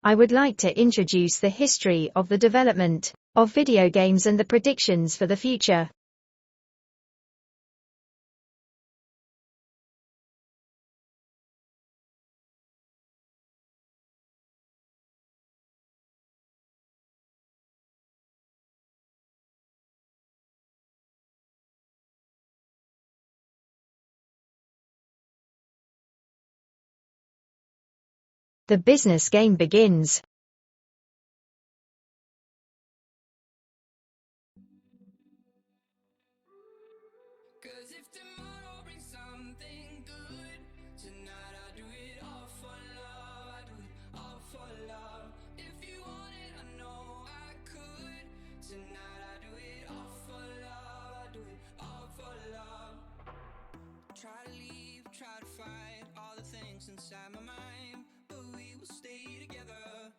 I would like to introduce the history of the development of video games and the predictions for the future. The business game begins. Cause if tomorrow brings something good, tonight I do it all for love, I do it all for love. If you want it, I know I could. Tonight I do it all for love, I do it all for love. Try to leave, try to fight all the things inside my mind, but we will stay together.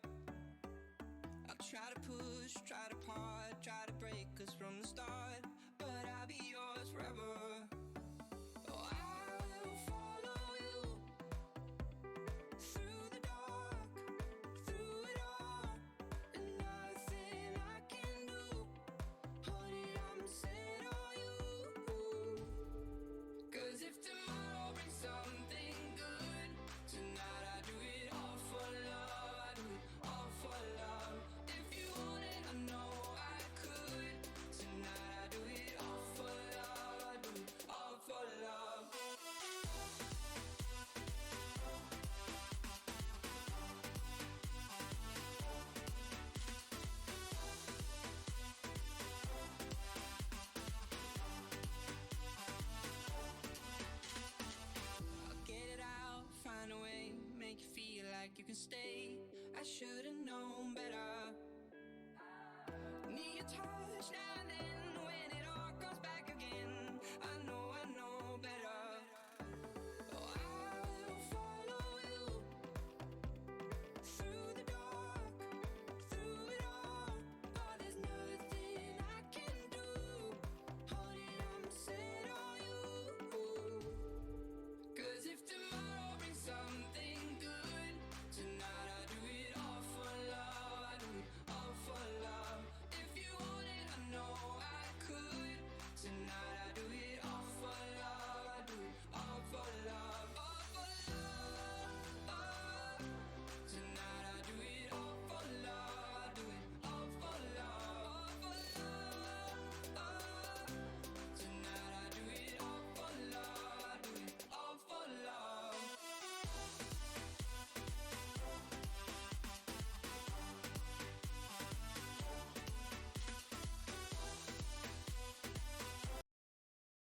I'll try to push, try to part, try to break us from the start, but I'll be yours forever. Oh, I will follow you through the dark, through it all, and nothing I can do. Hold it, I'm set on you. Cause if tomorrow brings something good, tonight I do it all for love, I do it all for love. If you want it, I know I could. Tonight I do it all for love, I do it all for love. I'll get it out, find a way, make you feel like you can stay. I should've known better. Need your touch now and then when it all comes back again. I know better. Oh, I will follow you through the dark, through it all, but there's nothing I can do. Hold it, I'm set on you. Cause if tomorrow brings something good, tonight I do it all for love, I do it all for love. If you want it, I know I could. Tonight I do it all for love, I do it all for love, all for love. Tonight I do it all for love, I do it all for love, all for love. Tonight I do it all for love, I do it all for love.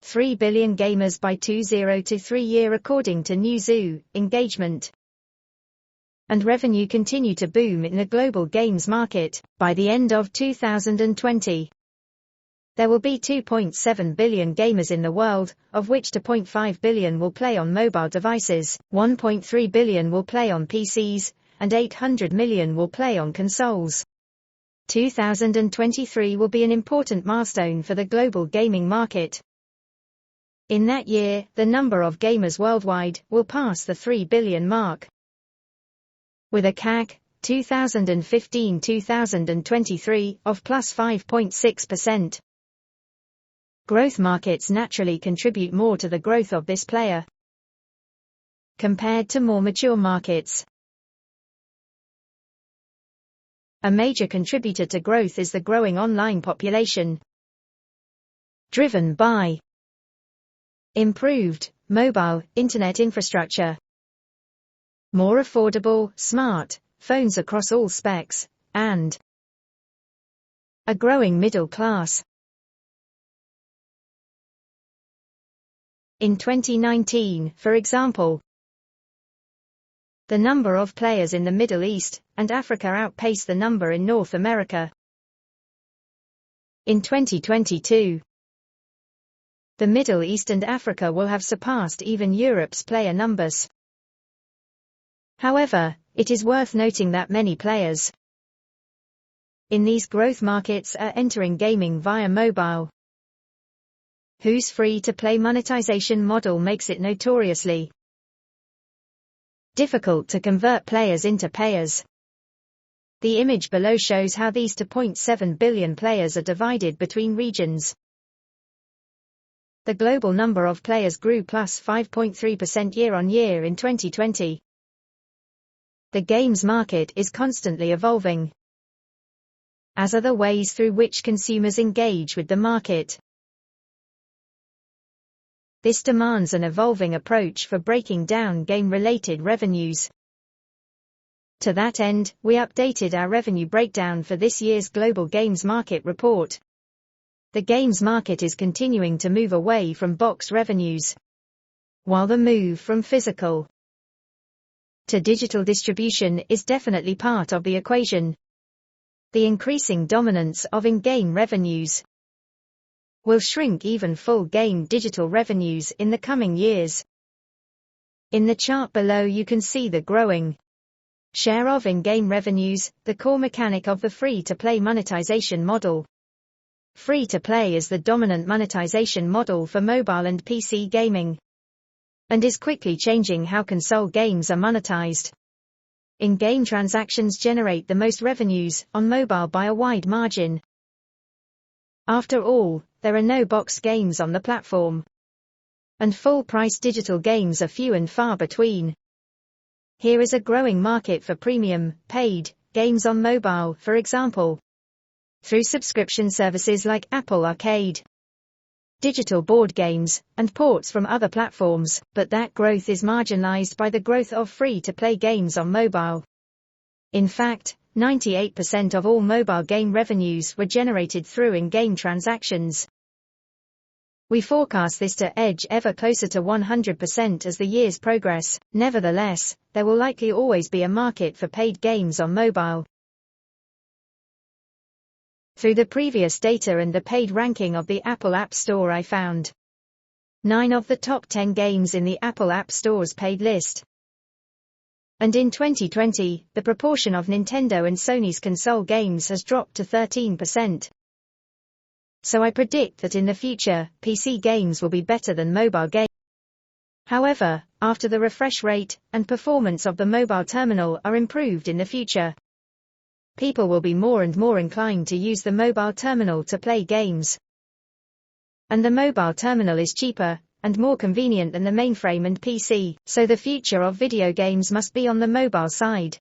$3 billion gamers by 2023 year according to new zoo, engagement and revenue continue to boom in the global games market. By the end of 2020, there will be 2.7 billion gamers in the world, of which 2.5 billion will play on mobile devices, 1.3 billion will play on PCs, and 800 million will play on consoles. 2023 will be an important milestone for the global gaming market. In that year, the number of gamers worldwide will pass the 3 billion mark. With a CAGR 2015-2023 of plus 5.6%. Growth markets naturally contribute more to the growth of this player compared to more mature markets. A major contributor to growth is the growing online population, driven by improved mobile internet infrastructure, more affordable smart phones across all specs, and a growing middle class. In 2019, for example, the number of players in the Middle East and Africa outpaced the number in North America. In 2022, the Middle East and Africa will have surpassed even Europe's player numbers. However, it is worth noting that many players in these growth markets are entering gaming via mobile, whose free-to-play monetization model makes it notoriously difficult to convert players into payers. The image below shows how these 2.7 billion players are divided between regions. The global number of players grew plus 5.3% year-on-year in 2020. The games market is constantly evolving, as are the ways through which consumers engage with the market. This demands an evolving approach for breaking down game-related revenues. To that end, we updated our revenue breakdown for this year's Global Games Market Report. The games market is continuing to move away from box revenues, while the move from physical to digital distribution is definitely part of the equation. The increasing dominance of in-game revenues will shrink even full game digital revenues in the coming years. In the chart below you can see the growing share of in-game revenues, the core mechanic of the free-to-play monetization model. Free-to-play is the dominant monetization model for mobile and PC gaming, and is quickly changing how console games are monetized. In-game transactions generate the most revenues on mobile by a wide margin. After all, there are no box games on the platform, and full-price digital games are few and far between. Here is a growing market for premium, paid games on mobile, for example, through subscription services like Apple Arcade, digital board games, and ports from other platforms, but that growth is marginalized by the growth of free-to-play games on mobile. In fact, 98% of all mobile game revenues were generated through in-game transactions. We forecast this to edge ever closer to 100% as the years progress. Nevertheless, there will likely always be a market for paid games on mobile. Through the previous data and the paid ranking of the Apple App Store, I found 9 of the top 10 games in the Apple App Store's paid list. And in 2020, the proportion of Nintendo and Sony's console games has dropped to 13%. So I predict that in the future, PC games will be better than mobile games. However, after the refresh rate and performance of the mobile terminal are improved in the future, people will be more and more inclined to use the mobile terminal to play games. And the mobile terminal is cheaper and more convenient than the mainframe and PC, so the future of video games must be on the mobile side.